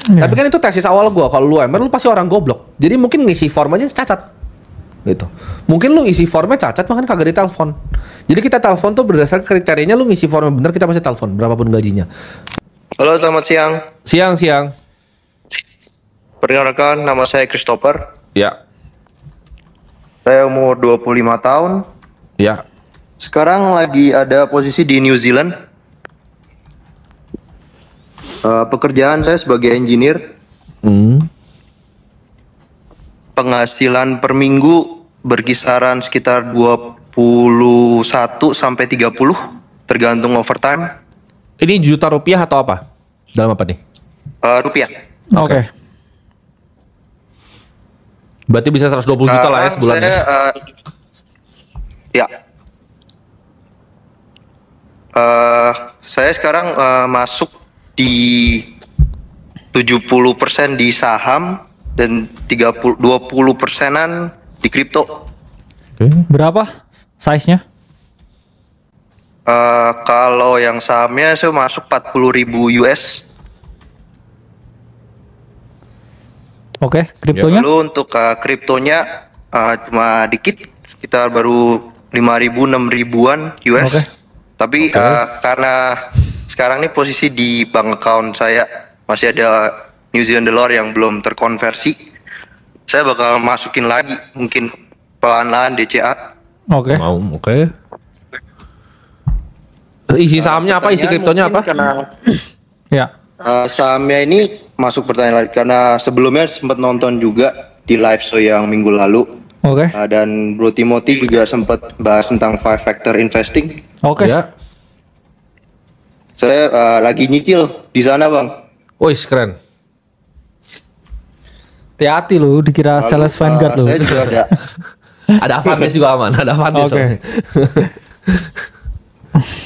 Tapi kan itu tesis awal gua. Kalau lu MR lu pasti orang goblok. Jadi mungkin ngisi form aja cacat. Gitu. Mungkin lu isi formnya cacat makanya kagak ditelepon. Jadi kita telepon tuh berdasarkan kriterianya lu ngisi formnya bener kita pasti telepon berapapun gajinya. Halo, selamat siang. Siang. Perkenalkan, nama saya Christopher. Ya. Saya umur 25 tahun. Ya. Sekarang lagi ada posisi di New Zealand. Pekerjaan saya sebagai engineer. Penghasilan per minggu berkisaran sekitar 21 sampai 30 tergantung overtime. Ini juta rupiah atau apa? Dalam apa nih? Rupiah. Oke. Berarti bisa 120 juta lah ya sebulannya. Ya. Saya sekarang masuk di 70% di saham dan 20%-an di kripto. Berapa size-nya? Kalau yang sahamnya saya masuk 40.000 US. Oke, kriptonya? Lalu untuk kriptonya cuma dikit, sekitar baru 5.000 6.000-an US. Oke. Tapi karena sekarang ini posisi di bank account saya masih ada New Zealand dollar yang belum terkonversi, saya bakal masukin lagi mungkin pelan-pelan DCA. Oke. Oke. Isi sahamnya apa? Isi kriptonya apa? Ya. Sahamnya ini masuk pertanyaan lagi karena sebelumnya sempat nonton juga di live show yang minggu lalu. Oke. Dan Bro Timothy juga sempat bahas tentang 5 factor investing. Oke. Ya. Saya lagi nyicil di sana, Bang. Wih, keren. Hati-hati lu, dikira Lalu, sales Vanguard lu. Saya juga ada. Ada Avantis juga aman, ada Avantis. Oke.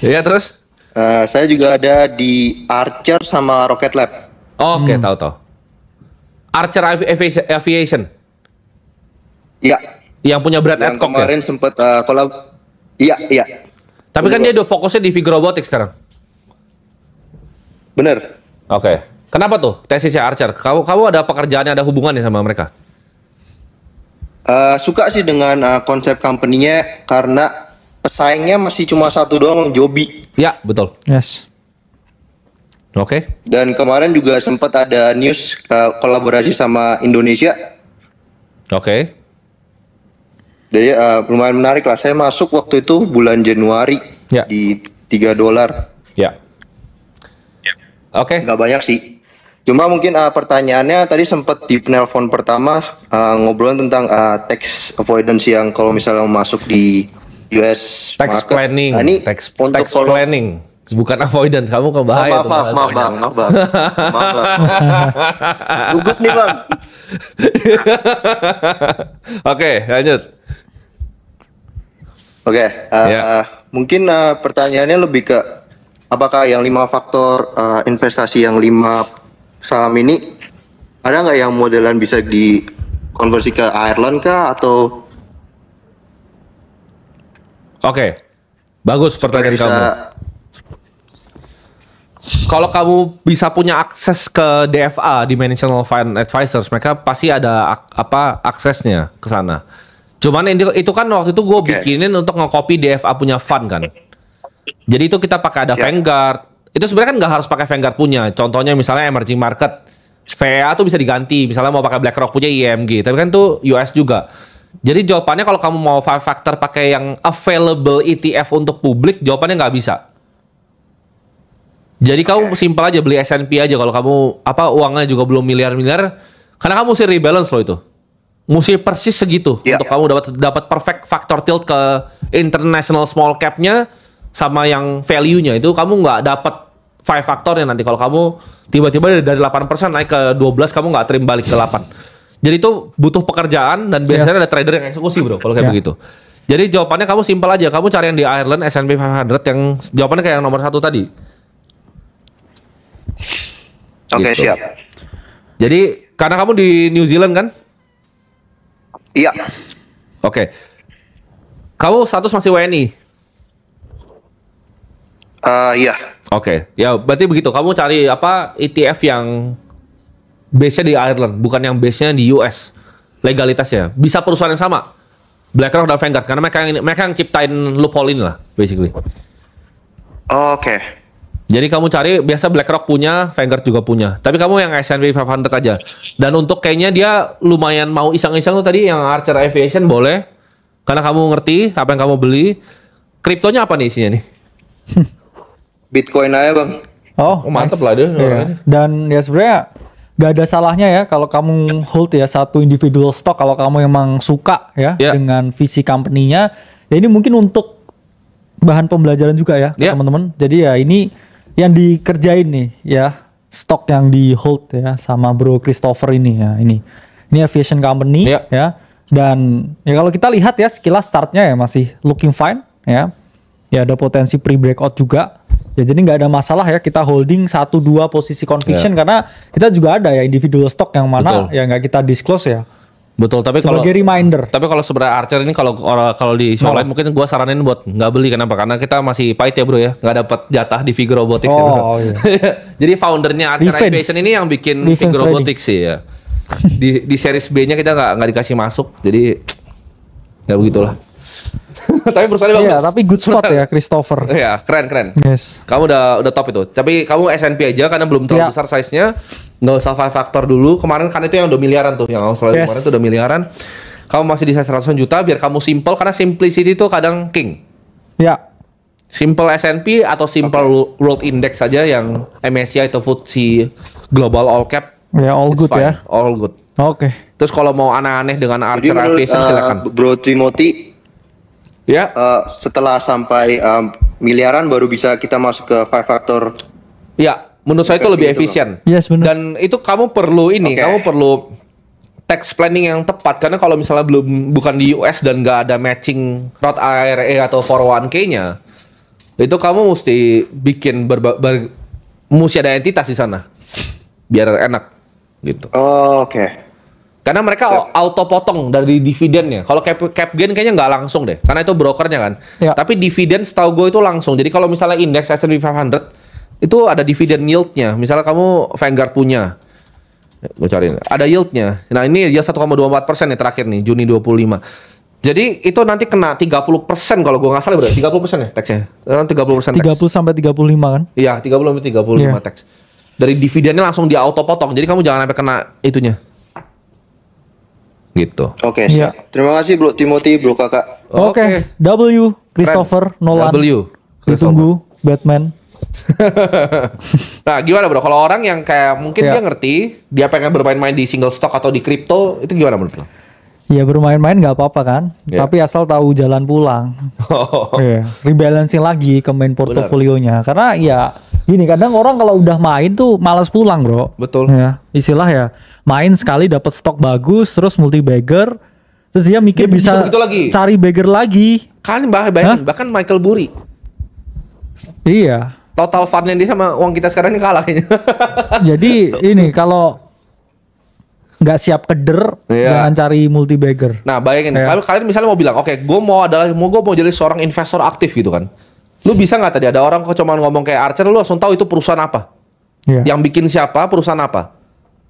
Ya terus? Saya juga ada di Archer sama Rocket Lab. Oke, tahu. Archer Aviation. Iya. Yang punya Brad Yang Adcock ya? kemarin sempat kolab. Iya. Tapi kan dia udah fokusnya di Viggo Robotics sekarang. Bener. Oke. Kenapa tuh tesisnya Archer? Kamu ada pekerjaannya, ada hubungannya sama mereka? Suka sih dengan konsep company-nya karena pesaingnya masih cuma satu doang, Joby. Ya, betul. Yes. Oke. Dan kemarin juga sempat ada news kolaborasi sama Indonesia. Oke. Jadi lumayan menarik lah. Saya masuk waktu itu bulan Januari Ya. di $3. Ya. Oke. Nggak banyak sih. Cuma mungkin pertanyaannya tadi sempat di penelpon pertama ngobrolin tentang tax avoidance yang kalau misalnya mau masuk di US Tax market. planning. Nah, ini Tax untuk kalau planning. Bukan avoidance. Kamu kebahaya tuh. maaf bang. Gugup nih bang. Oke, lanjut. Oke, Ya. mungkin pertanyaannya lebih ke apakah yang 5 faktor investasi yang 5 saham ini ada nggak yang modelan bisa dikonversi ke Ireland kah atau Oke. Bagus pertanyaan bisa kamu. Kalau kamu bisa punya akses ke DFA, Dimensional Fund Advisors, mereka pasti ada aksesnya ke sana. Cuman itu kan waktu itu gue bikinin untuk nge-copy DFA punya fund kan. Jadi itu kita pakai ada Vanguard. Itu sebenarnya kan nggak harus pakai Vanguard punya. Contohnya misalnya emerging market, VA tuh bisa diganti. Misalnya mau pakai BlackRock punya IMG, tapi kan tuh US juga. Jadi jawabannya kalau kamu mau 5 factor pakai yang available ETF untuk publik, jawabannya nggak bisa. Jadi kamu simpel aja beli S&P aja kalau kamu uangnya juga belum miliar-miliar, karena kamu mesti rebalance loh itu. Mesti persis segitu untuk kamu dapat perfect factor tilt ke international small cap-nya sama yang value-nya itu kamu nggak dapat 5 faktornya nanti kalau kamu tiba-tiba dari 8% naik ke 12 kamu nggak trim balik ke 8. Jadi itu butuh pekerjaan dan biasanya ada trader yang eksekusi bro kalau kayak begitu. Jadi jawabannya kamu simpel aja, kamu cari yang di Ireland S&P 500 yang jawabannya kayak yang nomor 1 tadi. Oke, Gitu. siap. Jadi karena kamu di New Zealand kan? Iya. Oke. Kamu status masih WNI? Iya. Oke. Ya berarti begitu. Kamu cari ETF yang base-nya di Ireland, bukan yang base-nya di US. Legalitasnya bisa perusahaan yang sama, BlackRock dan Vanguard, karena mereka yang ciptain loophole ini lah, basically. Oke. Jadi kamu cari, biasa BlackRock punya, Vanguard juga punya. Tapi kamu yang S&P 500 aja. Dan untuk kayaknya dia lumayan mau iseng-iseng tuh tadi, yang Archer Aviation boleh. Karena kamu ngerti apa yang kamu beli. Kriptonya apa nih isinya nih? Bitcoin aja bang. Oh, mantep nice. lah dia. Iya. Dan ya sebenarnya gak ada salahnya ya kalau kamu hold ya satu individual stock kalau kamu emang suka ya dengan visi company-nya. Ya ini mungkin untuk bahan pembelajaran juga ya ke teman-teman. Jadi ya ini yang dikerjain nih ya, stok yang di hold ya sama Bro Christopher ini ya, ini aviation company ya. Dan ya kalau kita lihat ya sekilas startnya ya masih looking fine ya. Ya ada potensi pre-breakout juga. Ya jadi nggak ada masalah ya kita holding 1-2 posisi conviction karena kita juga ada ya individual stock yang mana ya nggak kita disclose ya. Betul, tapi sebagai reminder. Tapi kalau sebenarnya Archer ini kalau di show lain mungkin gua saranin buat nggak beli. Kenapa? Karena kita masih pahit ya bro ya, nggak dapat jatah di Figure Robotics ya bro. Iya. Jadi foundernya Archer Aviation ini yang bikin Figure Robotics sih ya. Di series B-nya kita nggak dikasih masuk, jadi nggak begitulah. Tapi perusahaannya bagus. Iya, tapi good spot ya Christopher. Iya, keren. Yes. Kamu udah top itu. Tapi kamu S&P aja karena belum terlalu besar size-nya. Nggak usah 5 factor dulu. Kemarin kan itu yang udah miliaran tuh. Yang Australia kemarin itu udah miliaran. Kamu masih di size 100 juta biar kamu simple karena simplicity itu kadang king. Ya. Simple S&P atau simple World Index saja yang MSCI atau FTSE Global All Cap. Ya, all good fine. ya. All good. Oke. Terus kalau mau aneh-aneh dengan Archer Aviation silakan. Bro Timothy. Ya. Setelah sampai miliaran baru bisa kita masuk ke 5 factor. Ya, menurut saya itu lebih efisien. Yes, benar. Dan itu kamu perlu kamu perlu tax planning yang tepat karena kalau misalnya bukan di US dan nggak ada matching Roth IRA atau 401k-nya, itu kamu mesti bikin mesti ada entitas di sana biar enak gitu. Oke. Karena mereka auto potong dari dividennya. Kalau cap gain kayaknya nggak langsung deh, karena itu brokernya kan. Ya. Tapi dividen setahu gue itu langsung. Jadi kalau misalnya indeks S&P 500 itu ada dividen yieldnya. Misalnya kamu Vanguard punya, gue cariin, ada yieldnya. Nah ini dia 1,24% nih terakhir nih Juni 25. Jadi itu nanti kena 30% kalau gue nggak salah berarti 30% ya taxnya. 30% tax. 30 sampai 35 kan? Iya 30 sampai 35 tax. Dari dividennya langsung dia auto potong. Jadi kamu jangan sampai kena itunya. Gitu. Oke. Terima kasih Bro Timothy, Bro Kakak. Oke. W Christopher Nolan. Ditunggu Batman. Nah, gimana bro? Kalau orang yang kayak mungkin dia ngerti, dia pengen bermain-main di single stock atau di kripto, itu gimana menurut lo? Ya bermain-main nggak apa-apa kan, tapi asal tahu jalan pulang. Rebalancing lagi ke main portofolionya. Karena ya gini, kadang orang kalau udah main tuh malas pulang bro. Betul. Ya, istilah ya. Main sekali dapat stok bagus, terus multi bagger, terus dia mikir bisa cari bagger lagi. Kan bahkan Michael Burry. Iya. Total fundnya dia sama uang kita sekarang ini kalah kayaknya. Jadi ini kalau nggak siap keder, jangan cari multi bagger. Nah bayangin, kalian misalnya mau bilang, oke, gue mau jadi seorang investor aktif gitu kan. Lu bisa nggak tadi ada orang kok cuma ngomong kayak Archer, lu langsung tahu itu perusahaan apa? Yang bikin siapa, perusahaan apa?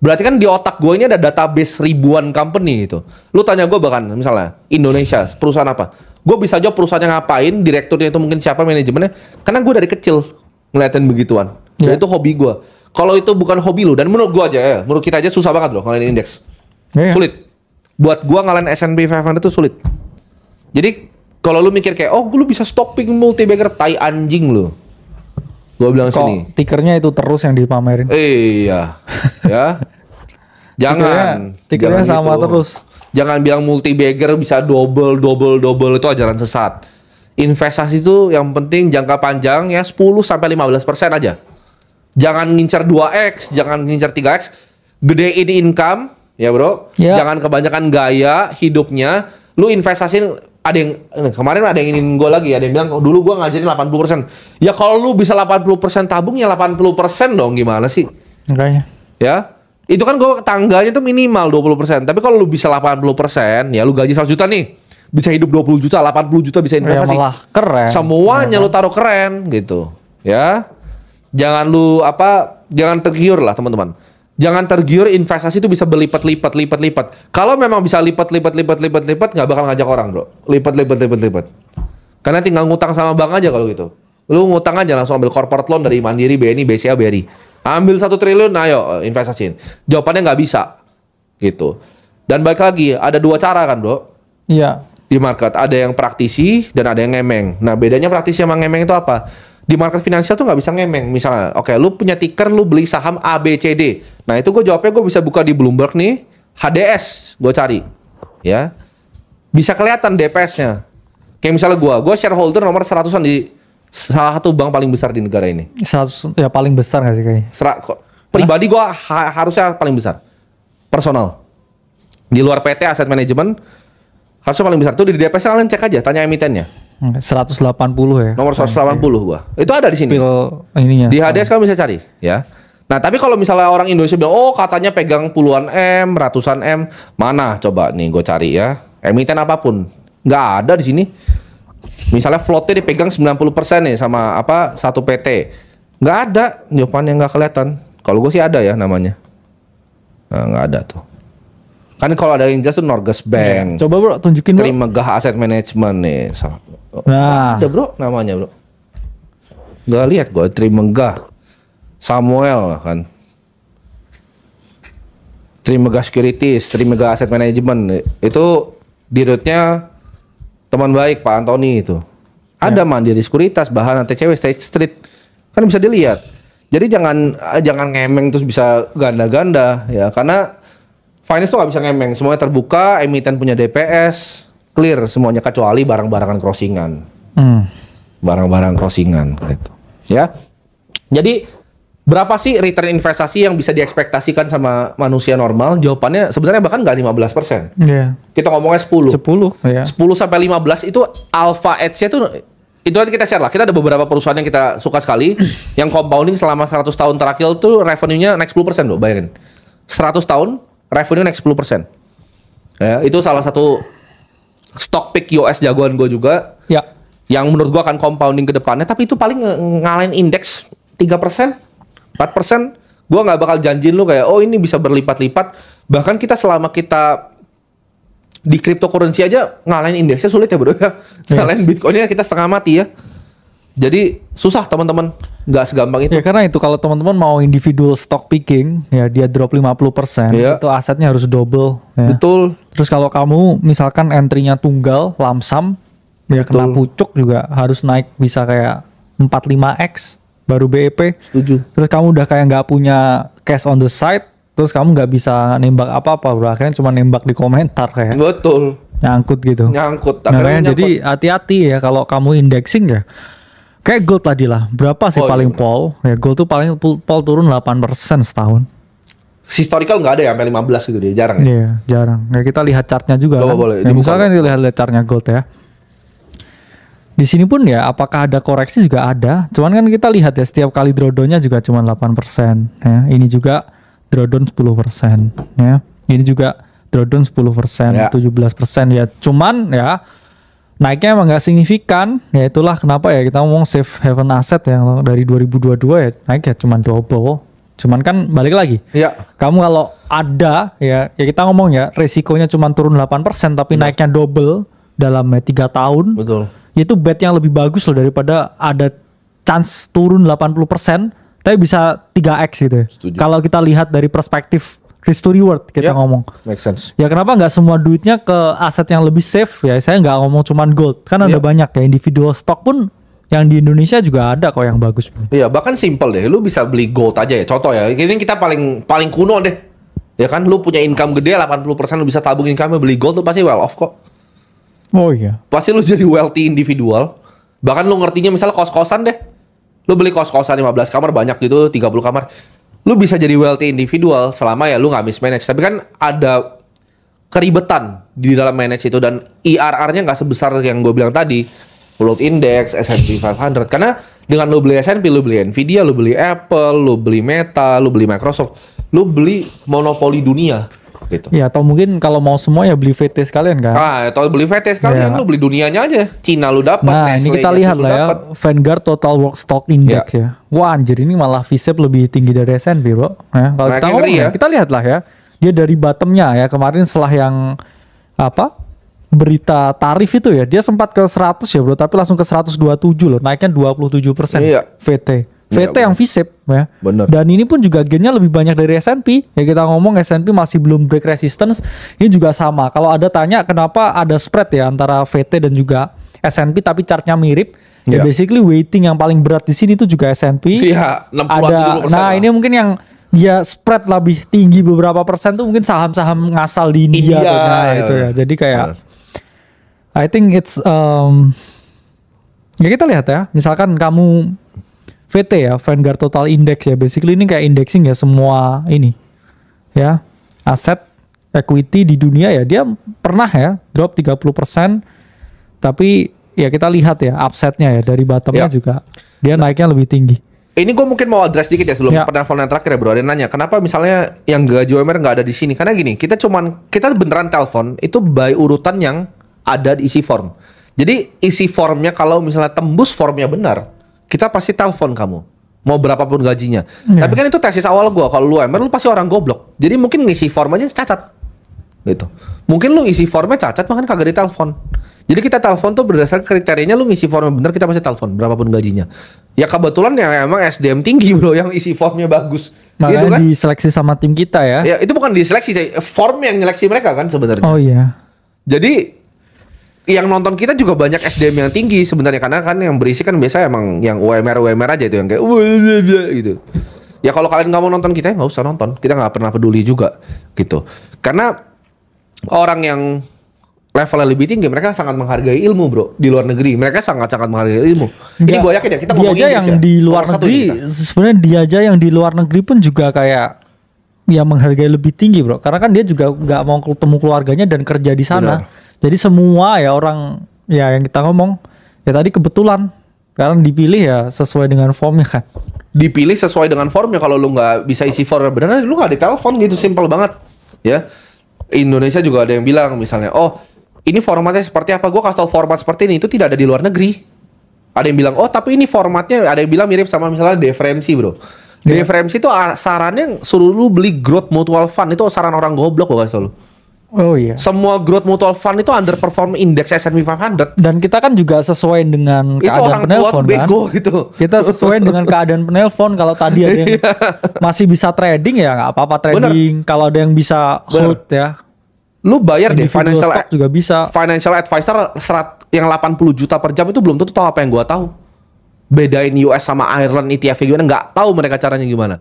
Berarti kan di otak gue ini ada database ribuan company gitu. Lu tanya gue bahkan misalnya Indonesia perusahaan apa? Gue bisa jawab perusahaannya ngapain, direkturnya itu mungkin siapa, manajemennya. Karena gue dari kecil ngeliatin begituan. Dan itu hobi gue. Kalau itu bukan hobi lu, dan menurut gue aja ya, menurut kita aja susah banget loh ngalahin indeks. Sulit. Buat gue ngalahin S&P 500 itu sulit. Jadi kalau lu mikir kayak, oh lu bisa stopping multi bagger, tai anjing lu. Gue bilang sini. Tikernya itu terus yang dipamerin. Iya. Ya. Jangan. Tikernya sama gitu. Terus. Jangan bilang multi bagger bisa double itu ajaran sesat. Investasi itu yang penting jangka panjang ya 10-15% aja. Jangan ngincar 2x, jangan ngincar 3x. Gedein income, ya bro. Jangan kebanyakan gaya hidupnya. Lu investasiin, ada yang kemarin ada yang ingin gue lagi, ada yang bilang dulu gue ngajarin 80%. Ya kalau lu bisa 80% tabung ya 80% dong, gimana sih? Makanya. Ya. Itu kan gue tangganya tuh minimal 20%. Tapi kalau lu bisa 80%, ya lu gaji 100 juta nih. Bisa hidup 20 juta, 80 juta bisa investasi. Ya malah keren. Semuanya lu taruh keren gitu. Ya. Jangan lu jangan tergiur lah teman-teman. Jangan tergiur investasi itu bisa berlipat-lipat. Kalau memang bisa lipat, nggak bakal ngajak orang, bro. Lipat. Karena tinggal ngutang sama bank aja kalau gitu. Lu ngutang aja langsung ambil corporate loan dari Mandiri, BNI, BCA, BRI. Ambil 1 triliun, ayo investasiin. Jawabannya nggak bisa, gitu. Dan balik lagi, ada 2 cara kan, bro? Iya. Di market ada yang praktisi dan ada yang ngemeng. Nah, bedanya praktisi sama ngemeng itu apa? Di market finansial tuh nggak bisa ngemeng. Misalnya, oke, lu punya ticker, lu beli saham ABCD. Nah, itu gue jawabnya gue bisa buka di Bloomberg nih, HDS, gue cari, ya, bisa kelihatan DPS-nya. Kayak misalnya gue shareholder nomor 100-an di salah satu bank paling besar di negara ini. 100 ya paling besar nggak sih kayaknya? Pribadi gue harusnya paling besar, personal. Di luar PT Asset Management harusnya paling besar. Tuh di DPS kalian cek aja, tanya emitennya. 180 ya. Nomor 180 gua. Itu ada di sini. Ininya. Di HDS kamu bisa cari, ya. Nah, tapi kalau misalnya orang Indonesia bilang, "Oh, katanya pegang puluhan M, ratusan M." Mana? Coba nih gue cari ya. Emiten apapun. Nggak ada di sini. Misalnya floatnya dipegang 90% nih sama apa? Satu PT. Nggak ada. Jawabannya nggak kelihatan. Kalau gue sih ada ya namanya. Nah, nggak ada tuh. Kan kalau ada yang jelas tuh Norges Bank. Coba bro, tunjukin bro. Trimegah Asset Management nih. Nah, ada bro namanya bro. Gak lihat gue Trimegah Samuel kan. Trimegah Securities, Trimegah Asset Management itu dirutnya teman baik Pak Antoni itu. Ada Mandiri Sekuritas, Bahana, TCW, State Street. Kan bisa dilihat. Jadi jangan ngemeng terus bisa ganda-ganda ya, karena finance tuh nggak bisa ngemeng, semuanya terbuka, emiten punya DPS, clear semuanya kecuali barang-barangan crossingan, barang-barang crossingan gitu, ya. Jadi berapa sih return investasi yang bisa diekspektasikan sama manusia normal? Jawabannya sebenarnya bahkan nggak 15%. Yeah. Kita ngomongnya 10. 10, ya. 10 sampai 15 itu alpha edge-nya tuh itu nanti kita share lah. Kita ada beberapa perusahaan yang kita suka sekali yang compounding selama 100 tahun terakhir tuh revenue-nya naik 10% loh, bayangin. 100 tahun revenue naik 10%. Ya, itu salah satu stock pick US jagoan gue juga. Ya. Yang menurut gue akan compounding ke depannya, tapi itu paling ngalahin indeks 3%, 4%. Gue nggak bakal janjiin lu kayak, oh ini bisa berlipat-lipat. Bahkan kita selama kita di cryptocurrency aja ngalahin indeksnya sulit ya bro ya. Ngalahin Bitcoinnya kita setengah mati ya. Jadi susah teman-teman, nggak segampang itu. Ya karena itu kalau teman-teman mau individual stock picking, ya dia drop 50%, itu asetnya harus double. Ya. Betul. Terus kalau kamu misalkan entry-nya tunggal, lump sum, ya kena pucuk juga harus naik bisa kayak 4-5x baru BEP. Setuju. Terus kamu udah kayak nggak punya cash on the side, terus kamu nggak bisa nembak apa-apa bro, akhirnya cuma nembak di komentar kayak. Betul. Nyangkut gitu. Nyangkut. Nah, jadi hati-hati ya kalau kamu indexing ya. Kayak gold tadi lah, berapa sih paling pol? Ya gold tuh paling pol turun 8% setahun. Historical nggak ada ya sampai 15 gitu dia, jarang ya? Iya, jarang. Ya kita lihat chartnya juga. Coba kan. boleh. Ya, misalkan kita lihat chartnya gold ya. Di sini pun ya apakah ada koreksi juga ada. Cuman kan kita lihat ya setiap kali drawdown-nya juga cuma 8%. Ya. Ini juga drawdown 10%. Ya. Ini juga drawdown 10%, ya. 17%. Ya cuman ya naiknya emang nggak signifikan. Ya itulah kenapa ya kita ngomong safe haven asset ya. Dari 2022 ya naik ya cuma double. Cuman kan balik lagi. Ya. Kamu kalau ada ya kita ngomong ya resikonya cuma turun 8% tapi naiknya double dalam 3 tahun. Betul. Itu bet yang lebih bagus loh daripada ada chance turun 80% tapi bisa 3x gitu. Kalau kita lihat dari perspektif risk to reward kita ngomong. Make sense. Ya kenapa nggak semua duitnya ke aset yang lebih safe ya? Saya nggak ngomong cuman gold. Kan ada banyak ya individual stock pun yang di Indonesia juga ada kok yang bagus. Iya, bahkan simple deh. Lu bisa beli gold aja ya. Contoh ya. Ini kita paling kuno deh. Ya kan lu punya income gede 80% lu bisa tabung income beli gold, lu pasti well off kok. Oh iya. Pasti lu jadi wealthy individual. Bahkan lu ngertinya misalnya kos-kosan deh. Lu beli kos-kosan 15 kamar banyak gitu, 30 kamar. Lu bisa jadi wealthy individual selama ya lu nggak mismanage. Tapi kan ada keribetan di dalam manage itu dan IRR-nya nggak sebesar yang gue bilang tadi. World Index, S&P 500. Karena dengan lu beli S&P, lu beli Nvidia, lu beli Apple, lu beli Meta, lu beli Microsoft. Lu beli monopoli dunia. gitu. Ya atau mungkin kalau mau semua ya beli VT sekalian kan. Atau beli VT sekalian, lu beli dunianya aja. Cina lu dapat, Nah, ini kita lihat lah ya, Vanguard Total World Stock Index ya. Wah anjir, ini malah VSEP lebih tinggi dari S&P bro. Ya, kalau kita ngomong ya, kita lihat lah ya. Dia dari bottomnya ya, kemarin setelah yang berita tarif itu ya, dia sempat ke 100 ya bro, tapi langsung ke 127 loh, naiknya 27% VT. VT yang VSEP ya. Bener. Dan ini pun juga gainnya lebih banyak dari S&P. Ya kita ngomong S&P masih belum break resistance. Ini juga sama. Kalau ada tanya kenapa ada spread ya antara VT dan juga S&P tapi chartnya mirip. Ya basically weighting yang paling berat di sini itu juga S&P. Iya, 60-70%. Nah, ini mungkin yang dia spread lebih tinggi beberapa persen tuh mungkin saham-saham ngasal di India gitu ya. Jadi kayak I think it's ya kita lihat ya. Misalkan kamu VT ya, Vanguard Total Index ya, basically ini kayak indexing ya semua ini ya, aset equity di dunia ya, dia pernah ya drop 30%, tapi ya kita lihat ya upside-nya ya dari bottomnya juga dia naiknya lebih tinggi. Ini gue mungkin mau address dikit ya sebelum penelpon yang terakhir ya bro. Ada yang nanya kenapa misalnya yang gaji UMR nggak ada di sini, karena gini, kita beneran telepon itu by urutan yang ada di isi form. Jadi isi formnya kalau misalnya tembus formnya benar, kita pasti telepon kamu mau berapapun gajinya. Tapi kan itu tesis awal gue, kalau lu UMR lu pasti orang goblok. Jadi mungkin ngisi form aja cacat gitu. Mungkin lu isi formnya cacat makanya kagak ditelepon. Jadi kita telepon tuh berdasarkan kriterianya, lu ngisi formnya benar kita pasti telepon berapapun gajinya. Ya kebetulan yang emang SDM tinggi bro yang isi formnya bagus. Makanya gitu kan? diseleksi sama tim kita ya. Ya itu bukan diseleksi, form yang nyeleksi mereka kan sebenarnya. Oh iya. Jadi yang nonton kita juga banyak SDM yang tinggi sebenarnya, karena kan yang berisi kan biasa emang yang UMR aja itu yang kayak gitu. Ya kalau kalian nggak mau nonton kita ya nggak usah nonton, kita nggak pernah peduli juga gitu. Karena orang yang levelnya lebih tinggi mereka sangat menghargai ilmu bro di luar negeri, mereka sangat menghargai ilmu. Ini gue yakin ya kita ngomong Inggris yang di luar negeri, sebenarnya dia aja yang di luar negeri pun juga kayak ya menghargai lebih tinggi bro, karena kan dia juga nggak mau ketemu keluarganya dan kerja di sana. Benar. Jadi semua ya orang ya yang kita ngomong ya tadi kebetulan karena dipilih ya sesuai dengan formnya kan. Dipilih sesuai dengan formnya, kalau lu nggak bisa isi formnya benar, lu nggak ditelepon gitu, simple banget ya. Indonesia juga ada yang bilang misalnya, oh ini formatnya seperti apa, gue kasih tau format seperti ini, itu tidak ada di luar negeri. Ada yang bilang, oh tapi ini formatnya, ada yang bilang mirip sama misalnya DFRMC bro. DFRMC itu sarannya suruh lu beli growth mutual fund, itu saran orang goblok gue kasih tau lu. Oh iya. Semua growth mutual fund itu underperform indeks S&P 500. Dan kita kan juga sesuai dengan itu keadaan penelpon kan. Bego, gitu. Kita sesuai dengan keadaan penelpon. Kalau tadi ada yang masih bisa trading ya nggak apa-apa trading. Kalau ada yang bisa hold ya. Lu bayar deh financial stock juga bisa. Financial advisor yang 80 juta per jam itu belum tentu tahu apa yang gua tahu. Bedain US sama Ireland ETF gimana, nggak tahu mereka caranya gimana.